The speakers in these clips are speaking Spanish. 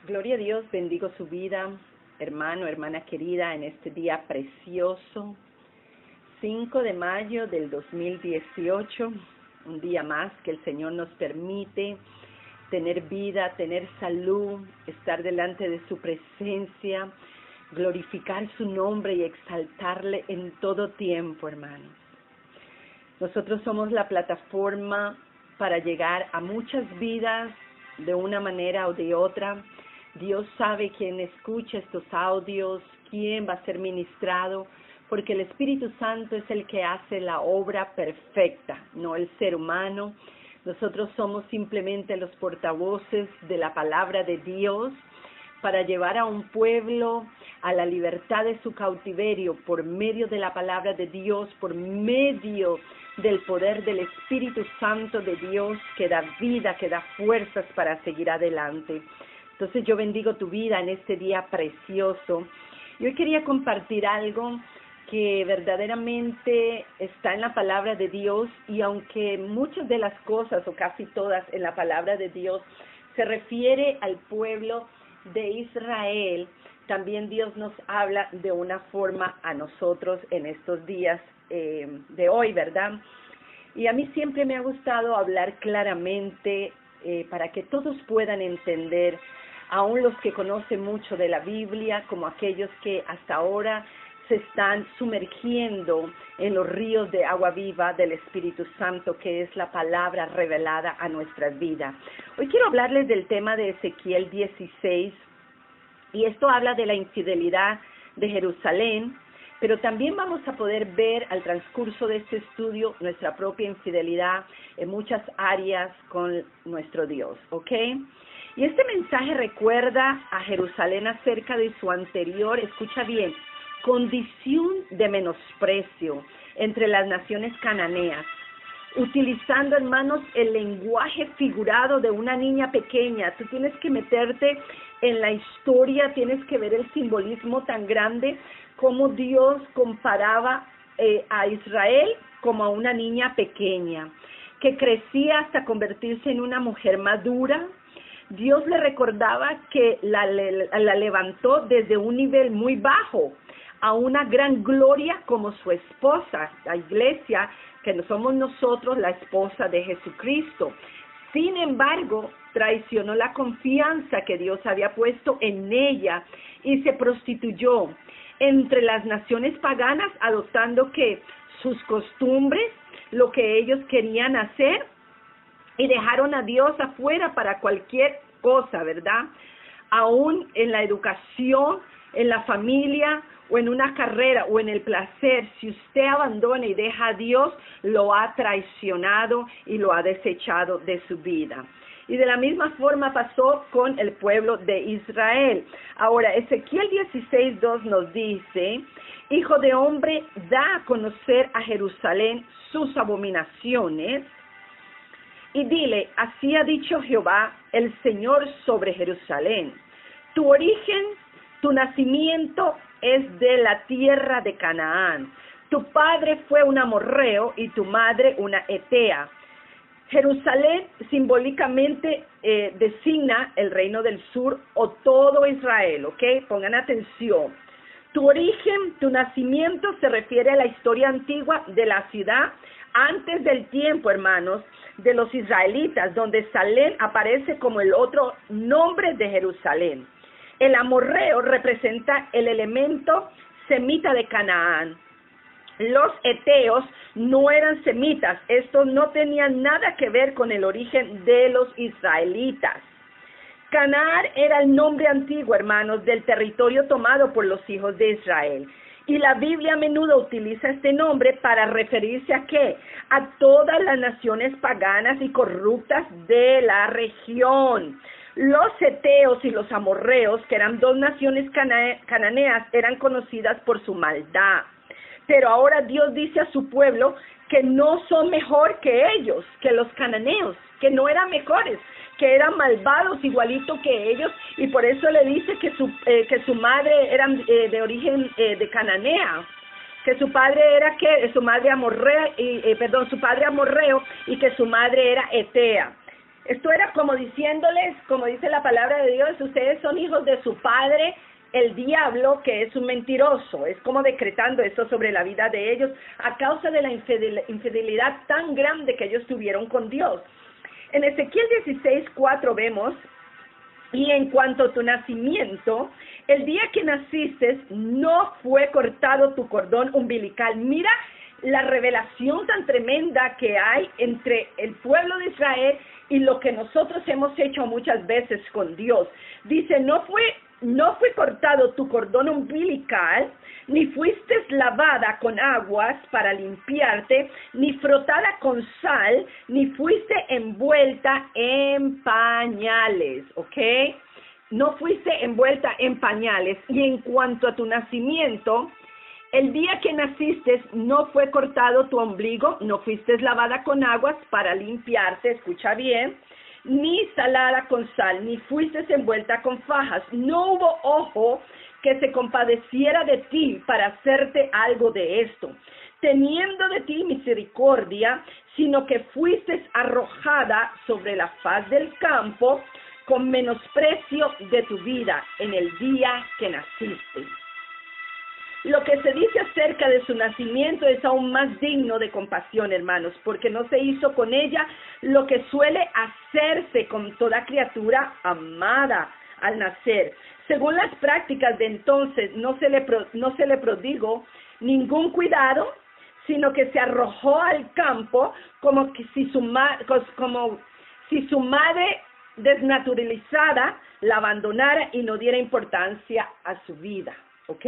Gloria a Dios, bendigo su vida, hermano, hermana querida, en este día precioso, 5 de mayo del 2018, un día más que el Señor nos permite tener vida, tener salud, estar delante de su presencia, glorificar su nombre y exaltarle en todo tiempo, hermanos. Nosotros somos la plataforma para llegar a muchas vidas de una manera o de otra. Dios sabe quién escucha estos audios, quién va a ser ministrado, porque el Espíritu Santo es el que hace la obra perfecta, no el ser humano. Nosotros somos simplemente los portavoces de la palabra de Dios para llevar a un pueblo a la libertad de su cautiverio por medio de la palabra de Dios, por medio del poder del Espíritu Santo de Dios que da vida, que da fuerzas para seguir adelante. Entonces yo bendigo tu vida en este día precioso. Y hoy quería compartir algo que verdaderamente está en la palabra de Dios, y aunque muchas de las cosas, o casi todas en la palabra de Dios, se refiere al pueblo de Israel, también Dios nos habla de una forma a nosotros en estos días de hoy, ¿verdad? Y a mí siempre me ha gustado hablar claramente para que todos puedan entender, aún los que conocen mucho de la Biblia, como aquellos que hasta ahora se están sumergiendo en los ríos de agua viva del Espíritu Santo, que es la palabra revelada a nuestras vidas. Hoy quiero hablarles del tema de Ezequiel 16, y esto habla de la infidelidad de Jerusalén, pero también vamos a poder ver al transcurso de este estudio nuestra propia infidelidad en muchas áreas con nuestro Dios, ¿ok? Y este mensaje recuerda a Jerusalén acerca de su anterior, escucha bien, condición de menosprecio entre las naciones cananeas, utilizando, hermanos, el lenguaje figurado de una niña pequeña. Tú tienes que meterte en la historia, tienes que ver el simbolismo tan grande, como Dios comparaba a Israel como a una niña pequeña, que crecía hasta convertirse en una mujer madura. Dios le recordaba que la levantó desde un nivel muy bajo a una gran gloria como su esposa, la iglesia, que no somos nosotros, la esposa de Jesucristo. Sin embargo, traicionó la confianza que Dios había puesto en ella y se prostituyó entre las naciones paganas, adoptando que sus costumbres, lo que ellos querían hacer, y dejaron a Dios afuera para cualquier cosa, ¿verdad? Aún en la educación, en la familia, o en una carrera, o en el placer, si usted abandona y deja a Dios, lo ha traicionado y lo ha desechado de su vida. Y de la misma forma pasó con el pueblo de Israel. Ahora, Ezequiel 16:2 nos dice: Hijo de hombre, da a conocer a Jerusalén sus abominaciones, y dile, así ha dicho Jehová, el Señor, sobre Jerusalén. Tu origen, tu nacimiento es de la tierra de Canaán. Tu padre fue un amorreo y tu madre una etea. Jerusalén simbólicamente designa el reino del sur o todo Israel, ¿ok? Pongan atención. Tu origen, tu nacimiento se refiere a la historia antigua de la ciudad antes del tiempo, hermanos, de los israelitas, donde Salem aparece como el otro nombre de Jerusalén. El amorreo representa el elemento semita de Canaán. Los eteos no eran semitas, estos no tenían nada que ver con el origen de los israelitas. Canaán era el nombre antiguo, hermanos, del territorio tomado por los hijos de Israel. Y la Biblia a menudo utiliza este nombre para referirse a ¿qué? A todas las naciones paganas y corruptas de la región. Los eteos y los amorreos, que eran dos naciones cananeas, eran conocidas por su maldad. Pero ahora Dios dice a su pueblo que no son mejor que ellos, que los cananeos, que no eran mejores, que eran malvados igualito que ellos, y por eso le dice que su madre era de origen de cananea, que su padre era su padre amorreo y que su madre era etea. Esto era como diciéndoles, como dice la palabra de Dios, ustedes son hijos de su padre, el diablo, que es un mentiroso. Es como decretando esto sobre la vida de ellos a causa de la infidelidad tan grande que ellos tuvieron con Dios. En Ezequiel 16:4 vemos: y en cuanto a tu nacimiento, el día que naciste no fue cortado tu cordón umbilical. Mira la revelación tan tremenda que hay entre el pueblo de Israel y lo que nosotros hemos hecho muchas veces con Dios. Dice, no fue cortado tu cordón umbilical, ni fuiste lavada con aguas para limpiarte, ni frotada con sal, ni fuiste envuelta en pañales, ¿ok? No fuiste envuelta en pañales. Y en cuanto a tu nacimiento, el día que naciste no fue cortado tu ombligo, no fuiste lavada con aguas para limpiarte, escucha bien, ni salada con sal, ni fuiste envuelta con fajas. No hubo ojo que se compadeciera de ti para hacerte algo de esto, teniendo de ti misericordia, sino que fuiste arrojada sobre la faz del campo con menosprecio de tu vida en el día que naciste. Lo que se dice acerca de su nacimiento es aún más digno de compasión, hermanos, porque no se hizo con ella lo que suele hacerse con toda criatura amada al nacer. Según las prácticas de entonces, no se le prodigó ningún cuidado, sino que se arrojó al campo como si su madre desnaturalizada la abandonara y no diera importancia a su vida, ¿ok?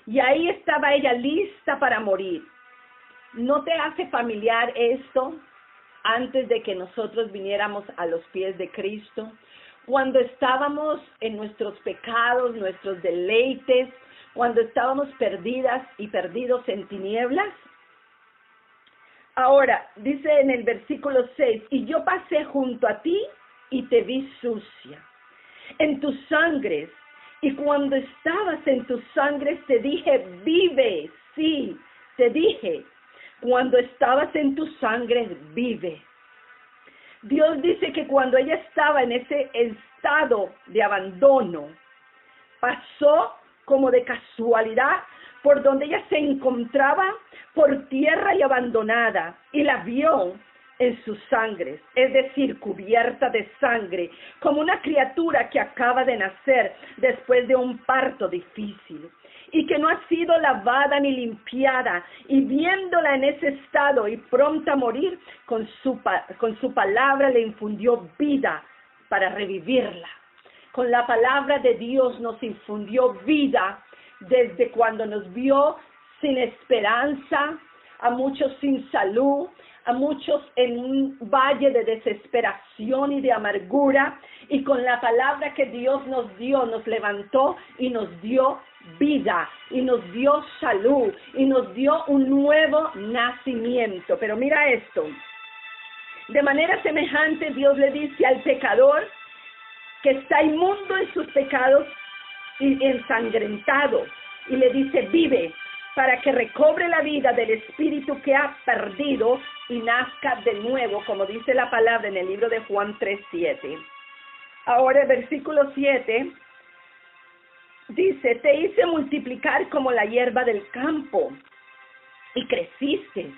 Y ahí estaba ella lista para morir. ¿No te hace familiar esto antes de que nosotros viniéramos a los pies de Cristo? Cuando estábamos en nuestros pecados, nuestros deleites, cuando estábamos perdidas y perdidos en tinieblas. Ahora, dice en el versículo 6, y yo pasé junto a ti y te vi sucia en tus sangres. Y cuando estabas en tus sangres te dije, vive, sí, te dije, cuando estabas en tus sangres, vive. Dios dice que cuando ella estaba en ese estado de abandono, pasó como de casualidad por donde ella se encontraba por tierra y abandonada, y la vio en sus sangres, es decir, cubierta de sangre, como una criatura que acaba de nacer después de un parto difícil, y que no ha sido lavada ni limpiada, y viéndola en ese estado y pronta a morir, con su palabra le infundió vida para revivirla. Con la palabra de Dios nos infundió vida desde cuando nos vio sin esperanza, a muchos sin salud, a muchos en un valle de desesperación y de amargura, y con la palabra que Dios nos dio, nos levantó y nos dio vida, y nos dio salud, y nos dio un nuevo nacimiento. Pero mira esto, de manera semejante Dios le dice al pecador que está inmundo en sus pecados y ensangrentado, y le dice, vive, para que recobre la vida del espíritu que ha perdido y nazca de nuevo, como dice la palabra en el libro de Juan 3:7. Ahora el versículo 7 dice, te hice multiplicar como la hierba del campo, y creciste,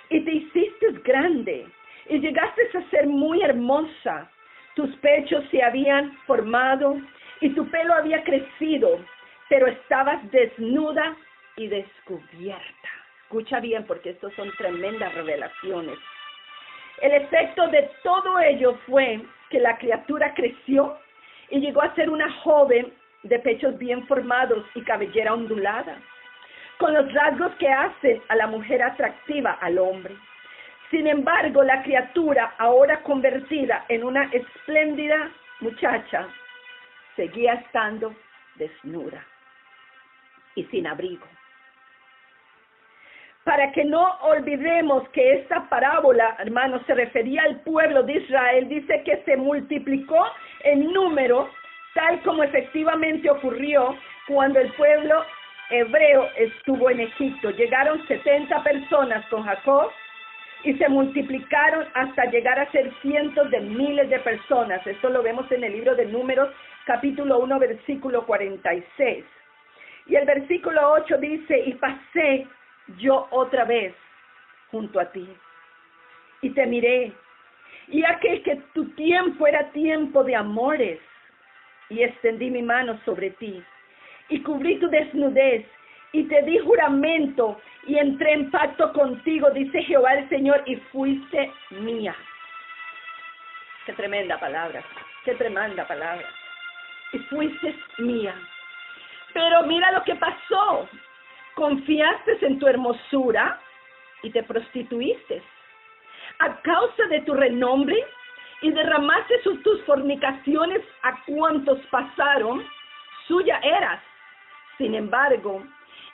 y te hiciste grande, y llegaste a ser muy hermosa. Tus pechos se habían formado, y tu pelo había crecido, pero estabas desnuda y descubierta. Escucha bien, porque estos son tremendas revelaciones. El efecto de todo ello fue que la criatura creció y llegó a ser una joven de pechos bien formados y cabellera ondulada, con los rasgos que hacen a la mujer atractiva al hombre. Sin embargo, la criatura, ahora convertida en una espléndida muchacha, seguía estando desnuda y sin abrigo. Para que no olvidemos que esta parábola, hermanos, se refería al pueblo de Israel, dice que se multiplicó en número, tal como efectivamente ocurrió cuando el pueblo hebreo estuvo en Egipto. Llegaron 70 personas con Jacob y se multiplicaron hasta llegar a ser cientos de miles de personas. Esto lo vemos en el libro de Números, capítulo 1, versículo 46. Y el versículo 8 dice, y pasé yo otra vez junto a ti, y te miré, y aquel que tu tiempo era tiempo de amores, y extendí mi mano sobre ti, y cubrí tu desnudez, y te di juramento, y entré en pacto contigo, dice Jehová el Señor, y fuiste mía. Qué tremenda palabra, qué tremenda palabra. Y fuiste mía. Pero mira lo que pasó. Confiaste en tu hermosura y te prostituiste a causa de tu renombre y derramaste tus fornicaciones a cuantos pasaron, suya eras. Sin embargo,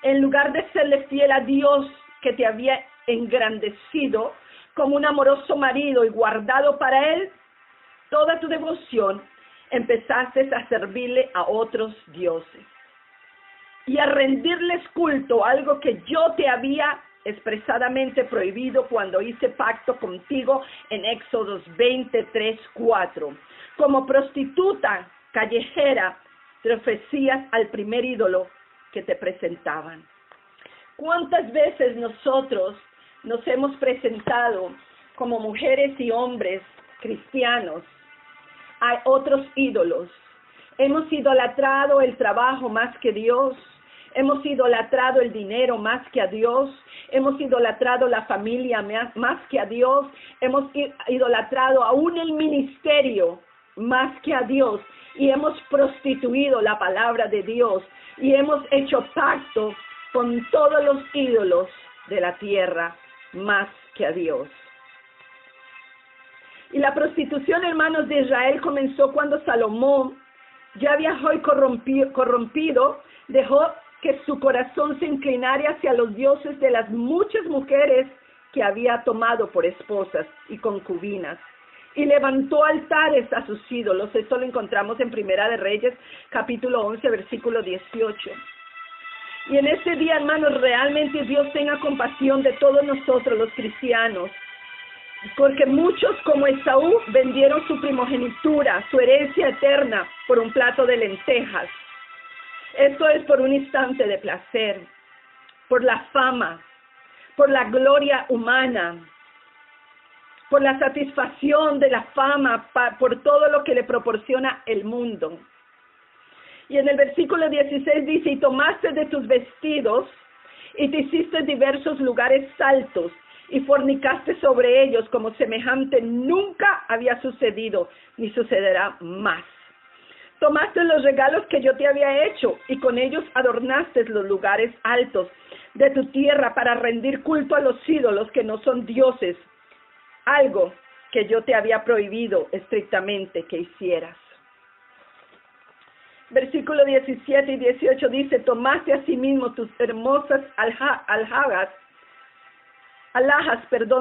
en lugar de serle fiel a Dios que te había engrandecido como un amoroso marido y guardado para él toda tu devoción, empezaste a servirle a otros dioses y a rendirles culto, algo que yo te había expresadamente prohibido cuando hice pacto contigo en Éxodos 23:4. Como prostituta callejera te ofrecías al primer ídolo que te presentaban. ¿Cuántas veces nosotros nos hemos presentado como mujeres y hombres cristianos a otros ídolos? Hemos idolatrado el trabajo más que Dios, hemos idolatrado el dinero más que a Dios, hemos idolatrado la familia más que a Dios, hemos idolatrado aún el ministerio más que a Dios, y hemos prostituido la palabra de Dios, y hemos hecho pacto con todos los ídolos de la tierra más que a Dios. Y la prostitución, hermanos, de Israel comenzó cuando Salomón, ya viejo y corrompido, dejó que su corazón se inclinara hacia los dioses de las muchas mujeres que había tomado por esposas y concubinas, y levantó altares a sus ídolos. Esto lo encontramos en Primera de Reyes, capítulo 11, versículo 18. Y en este día, hermanos, realmente Dios tenga compasión de todos nosotros, los cristianos, porque muchos como Esaú vendieron su primogenitura, su herencia eterna, por un plato de lentejas. Esto es por un instante de placer, por la fama, por la gloria humana, por la satisfacción de la fama, por todo lo que le proporciona el mundo. Y en el versículo 16 dice, y tomaste de tus vestidos, y te hiciste diversos lugares altos, y fornicaste sobre ellos como semejante nunca había sucedido, ni sucederá más. Tomaste los regalos que yo te había hecho, y con ellos adornaste los lugares altos de tu tierra para rendir culto a los ídolos que no son dioses, algo que yo te había prohibido estrictamente que hicieras. Versículo 17 y 18 dice, tomaste asimismo tus hermosas alhajas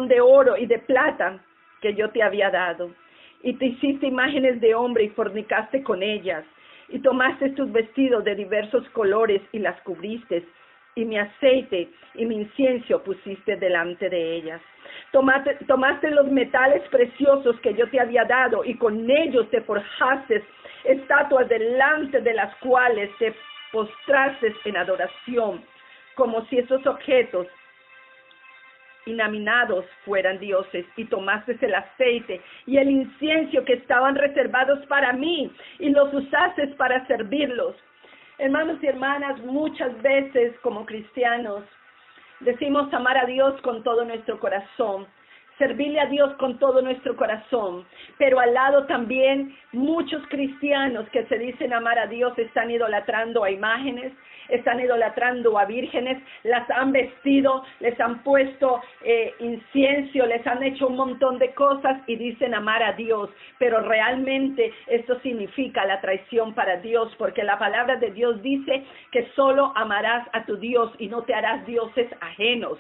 de oro y de plata que yo te había dado, y te hiciste imágenes de hombre y fornicaste con ellas, y tomaste tus vestidos de diversos colores y las cubriste, y mi aceite y mi incienso pusiste delante de ellas. Tomaste los metales preciosos que yo te había dado, y con ellos te forjaste estatuas delante de las cuales te postraste en adoración, como si esos objetos inanimados fueran dioses, y tomaste el aceite y el incienso que estaban reservados para mí, y los usaste para servirlos. Hermanos y hermanas, muchas veces como cristianos decimos amar a Dios con todo nuestro corazón, servirle a Dios con todo nuestro corazón, pero al lado también muchos cristianos que se dicen amar a Dios están idolatrando a imágenes, están idolatrando a vírgenes, las han vestido, les han puesto incienso, les han hecho un montón de cosas y dicen amar a Dios, pero realmente esto significa la traición para Dios, porque la palabra de Dios dice que solo amarás a tu Dios y no te harás dioses ajenos,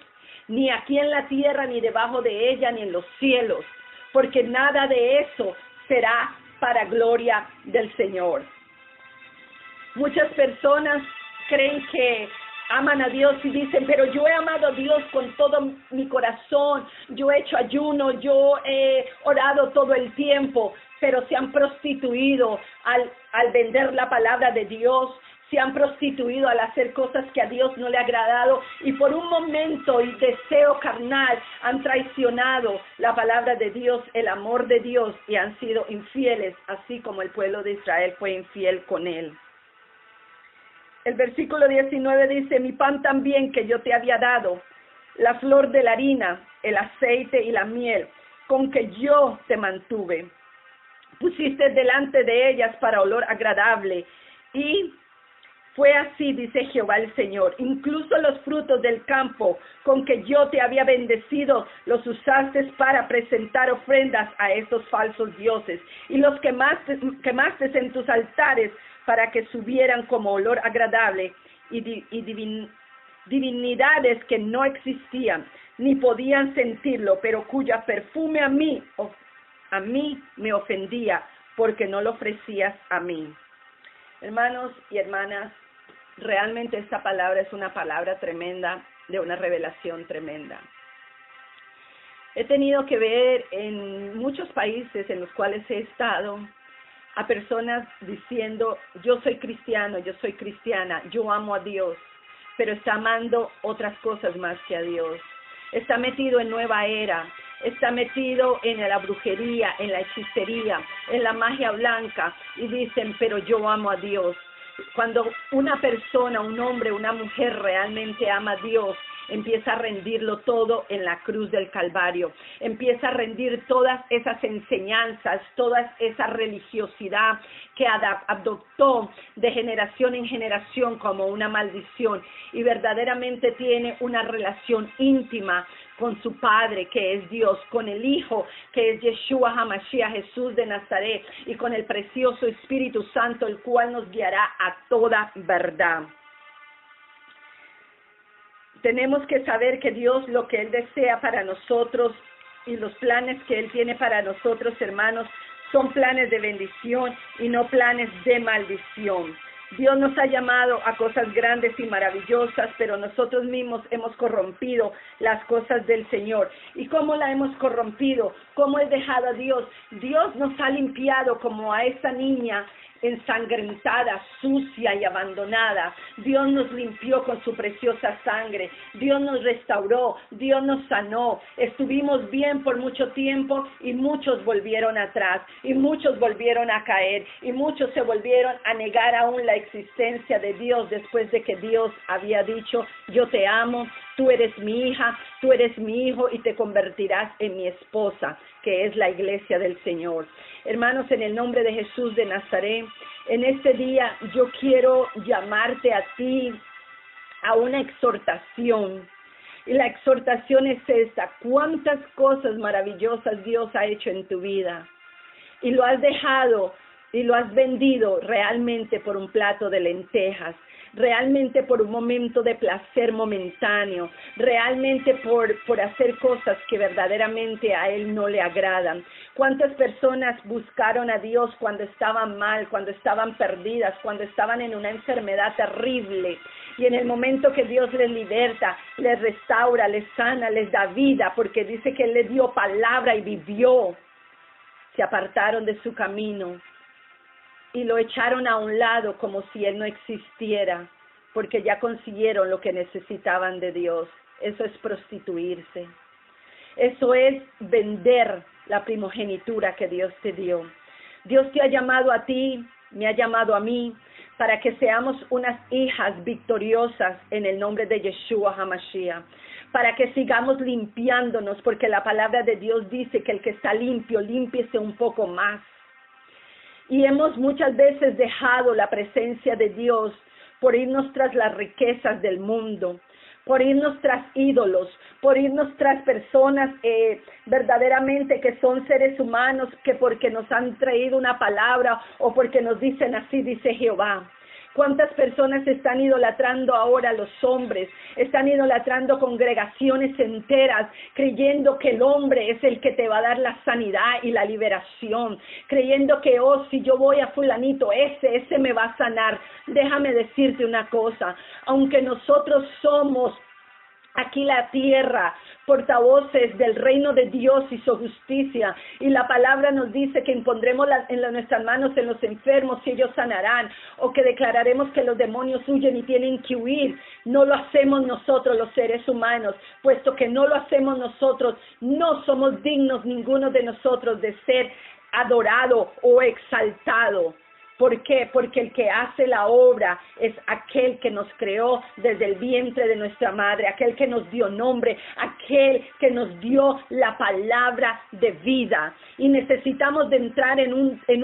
ni aquí en la tierra, ni debajo de ella, ni en los cielos, porque nada de eso será para gloria del Señor. Muchas personas creen que aman a Dios y dicen, pero yo he amado a Dios con todo mi corazón, yo he hecho ayuno, yo he orado todo el tiempo, pero se han prostituido al vender la palabra de Dios, se han prostituido al hacer cosas que a Dios no le ha agradado y por un momento y deseo carnal han traicionado la palabra de Dios, el amor de Dios y han sido infieles, así como el pueblo de Israel fue infiel con él. El versículo 19 dice, mi pan también que yo te había dado, la flor de la harina, el aceite y la miel, con que yo te mantuve. Pusiste delante de ellas para olor agradable. Y fue así, dice Jehová el Señor. Incluso los frutos del campo con que yo te había bendecido, los usaste para presentar ofrendas a estos falsos dioses. Y los quemaste en tus altares para que subieran como olor agradable y divinidades que no existían, ni podían sentirlo, pero cuya perfume a mí me ofendía, porque no lo ofrecías a mí. Hermanos y hermanas, realmente esta palabra es una palabra tremenda, de una revelación tremenda. He tenido que ver en muchos países en los cuales he estado a personas diciendo, yo soy cristiano, yo soy cristiana, yo amo a Dios, pero está amando otras cosas más que a Dios. Está metido en nueva era, está metido en la brujería, en la hechicería, en la magia blanca, y dicen, pero yo amo a Dios. Cuando una persona, un hombre, una mujer realmente ama a Dios, empieza a rendirlo todo en la cruz del Calvario, empieza a rendir todas esas enseñanzas, toda esa religiosidad que adoptó de generación en generación como una maldición y verdaderamente tiene una relación íntima con su Padre, que es Dios, con el Hijo, que es Yeshua HaMashiach, Jesús de Nazaret, y con el precioso Espíritu Santo, el cual nos guiará a toda verdad. Tenemos que saber que Dios, lo que Él desea para nosotros y los planes que Él tiene para nosotros, hermanos, son planes de bendición y no planes de maldición. Dios nos ha llamado a cosas grandes y maravillosas, pero nosotros mismos hemos corrompido las cosas del Señor. ¿Y cómo la hemos corrompido? ¿Cómo he dejado a Dios? Dios nos ha limpiado como a esa niña ensangrentada, sucia y abandonada. Dios nos limpió con su preciosa sangre. Dios nos restauró, Dios nos sanó. Estuvimos bien por mucho tiempo y muchos volvieron atrás y muchos volvieron a caer y muchos se volvieron a negar aún la existencia de Dios después de que Dios había dicho, yo te amo, tú eres mi hija, tú eres mi hijo y te convertirás en mi esposa, que es la iglesia del Señor. Hermanos, en el nombre de Jesús de Nazaret, en este día yo quiero llamarte a ti a una exhortación. Y la exhortación es esta: cuántas cosas maravillosas Dios ha hecho en tu vida. Y lo has dejado y lo has vendido realmente por un plato de lentejas, realmente por un momento de placer momentáneo, realmente por hacer cosas que verdaderamente a Él no le agradan. ¿Cuántas personas buscaron a Dios cuando estaban mal, cuando estaban perdidas, cuando estaban en una enfermedad terrible? Y en el momento que Dios les liberta, les restaura, les sana, les da vida, porque dice que Él les dio palabra y vivió, se apartaron de su camino y lo echaron a un lado como si Él no existiera, porque ya consiguieron lo que necesitaban de Dios. Eso es prostituirse. Eso es vender la primogenitura que Dios te dio. Dios te ha llamado a ti, me ha llamado a mí, para que seamos unas hijas victoriosas en el nombre de Yeshua HaMashiach, para que sigamos limpiándonos, porque la palabra de Dios dice que el que está limpio, límpiese un poco más. Y hemos muchas veces dejado la presencia de Dios por irnos tras las riquezas del mundo, por irnos tras ídolos, por irnos tras personas verdaderamente que son seres humanos, que porque nos han traído una palabra o porque nos dicen así dice Jehová. ¿Cuántas personas están idolatrando ahora a los hombres? Están idolatrando congregaciones enteras, creyendo que el hombre es el que te va a dar la sanidad y la liberación, creyendo que, oh, si yo voy a fulanito, ese me va a sanar. Déjame decirte una cosa, aunque nosotros somos aquí la tierra, portavoces del reino de Dios y su justicia, y la palabra nos dice que impondremos nuestras manos en los enfermos y ellos sanarán, o que declararemos que los demonios huyen y tienen que huir. No lo hacemos nosotros los seres humanos, puesto que no lo hacemos nosotros, no somos dignos ninguno de nosotros de ser adorado o exaltado. ¿Por qué? Porque el que hace la obra es aquel que nos creó desde el vientre de nuestra madre, aquel que nos dio nombre, aquel que nos dio la palabra de vida. Y necesitamos de entrar en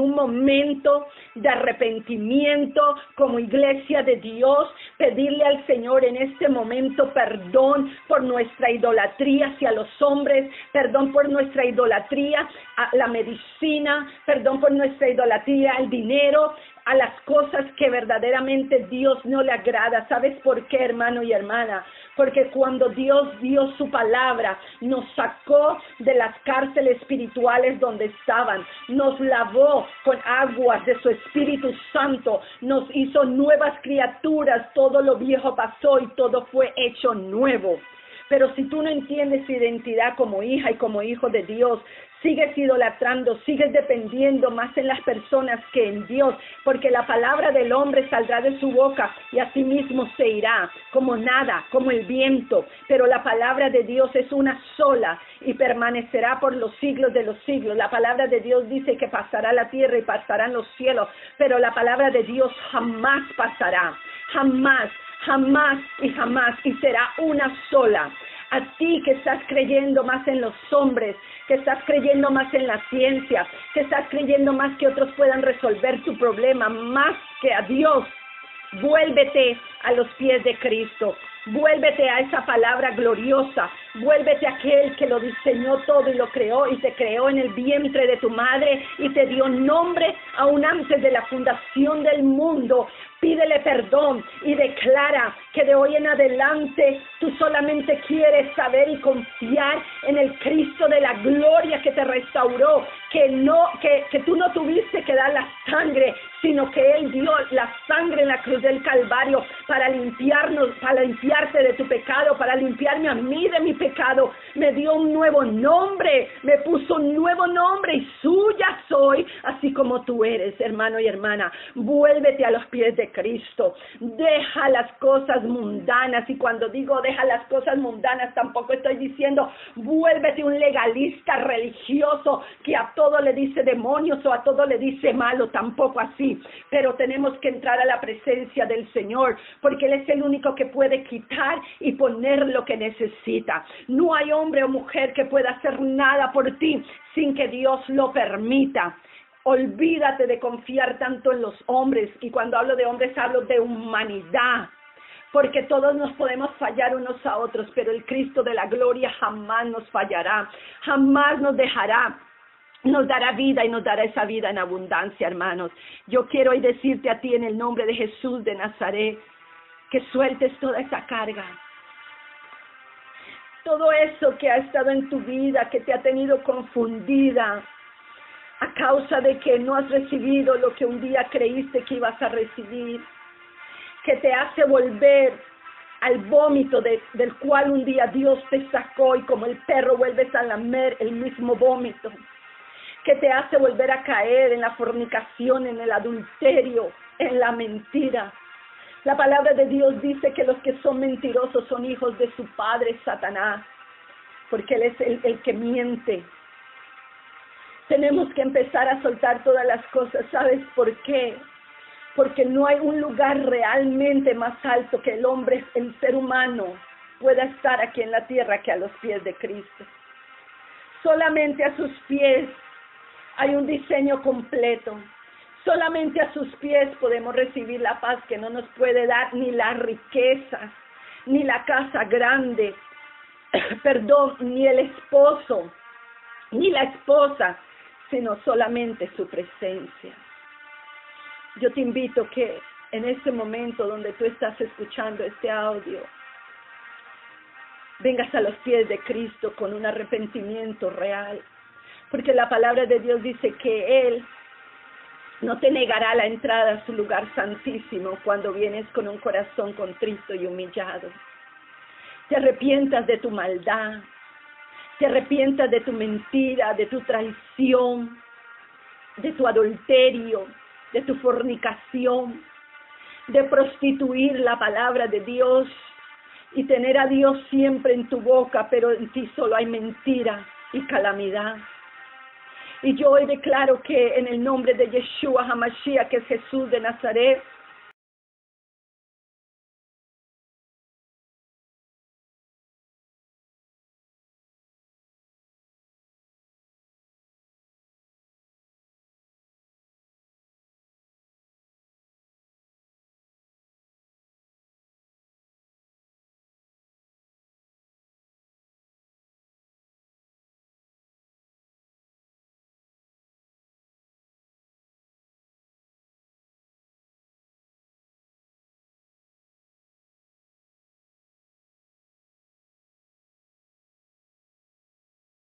un momento de arrepentimiento como iglesia de Dios, pedirle al Señor en este momento perdón por nuestra idolatría hacia los hombres, perdón por nuestra idolatría a la medicina, perdón por nuestra idolatría al dinero, a las cosas que verdaderamente Dios no le agrada. ¿Sabes por qué, hermano y hermana? Porque cuando Dios dio su palabra, nos sacó de las cárceles espirituales donde estaban, nos lavó con aguas de su Espíritu Santo, nos hizo nuevas criaturas, todo lo viejo pasó y todo fue hecho nuevo. Pero si tú no entiendes tu identidad como hija y como hijo de Dios, sigues idolatrando, sigues dependiendo más en las personas que en Dios, porque la palabra del hombre saldrá de su boca y asimismo se irá, como nada, como el viento. Pero la palabra de Dios es una sola y permanecerá por los siglos de los siglos. La palabra de Dios dice que pasará la tierra y pasarán los cielos, pero la palabra de Dios jamás pasará, jamás, jamás y jamás, y será una sola. A ti que estás creyendo más en los hombres, que estás creyendo más en la ciencia, que estás creyendo más que otros puedan resolver tu problema, más que a Dios, vuélvete a los pies de Cristo. Vuélvete a esa palabra gloriosa, vuélvete a aquel que lo diseñó todo y lo creó y te creó en el vientre de tu madre y te dio nombre aún antes de la fundación del mundo. Pídele perdón y declara que de hoy en adelante tú solamente quieres saber y confiar en el Cristo de la gloria que te restauró, que tú no tuviste que dar la sangre, sino que Él dio la sangre en la cruz del Calvario para limpiarnos, para limpiarte de tu pecado, para limpiarme a mí de mi pecado. Me dio un nuevo nombre, me puso un nuevo nombre y suya soy, así como tú eres, hermano y hermana. Vuélvete a los pies de Cristo, deja las cosas mundanas, y cuando digo deja las cosas mundanas, tampoco estoy diciendo vuélvete un legalista religioso que a todo le dice demonios o a todo le dice malo, tampoco así, pero tenemos que entrar a la presencia del Señor, porque Él es el único que puede quitar y poner lo que necesita. No hay hombre o mujer que pueda hacer nada por ti sin que Dios lo permita. Olvídate de confiar tanto en los hombres, y cuando hablo de hombres hablo de humanidad, porque todos nos podemos fallar unos a otros, pero el Cristo de la gloria jamás nos fallará, jamás nos dejará. Nos dará vida y nos dará esa vida en abundancia, hermanos. Yo quiero hoy decirte a ti en el nombre de Jesús de Nazaret, que sueltes toda esa carga. Todo eso que ha estado en tu vida, que te ha tenido confundida, a causa de que no has recibido lo que un día creíste que ibas a recibir, que te hace volver al vómito del cual un día Dios te sacó, y como el perro vuelves a lamer el mismo vómito, que te hace volver a caer en la fornicación, en el adulterio, en la mentira. La palabra de Dios dice que los que son mentirosos son hijos de su padre Satanás, porque él es el que miente. Tenemos que empezar a soltar todas las cosas. ¿Sabes por qué? Porque no hay un lugar realmente más alto que el hombre, el ser humano, pueda estar aquí en la tierra que a los pies de Cristo. Solamente a sus pies hay un diseño completo. Solamente a sus pies podemos recibir la paz que no nos puede dar ni las riquezas, ni la casa grande, ni el esposo, ni la esposa, sino solamente su presencia. Yo te invito que en este momento donde tú estás escuchando este audio, vengas a los pies de Cristo con un arrepentimiento real, porque la palabra de Dios dice que Él no te negará la entrada a su lugar santísimo cuando vienes con un corazón contrito y humillado. Te arrepientas de tu maldad, te arrepientas de tu mentira, de tu traición, de tu adulterio, de tu fornicación, de prostituir la palabra de Dios y tener a Dios siempre en tu boca, pero en ti solo hay mentira y calamidad. Y yo hoy declaro que en el nombre de Yeshua HaMashiach, que es Jesús de Nazaret,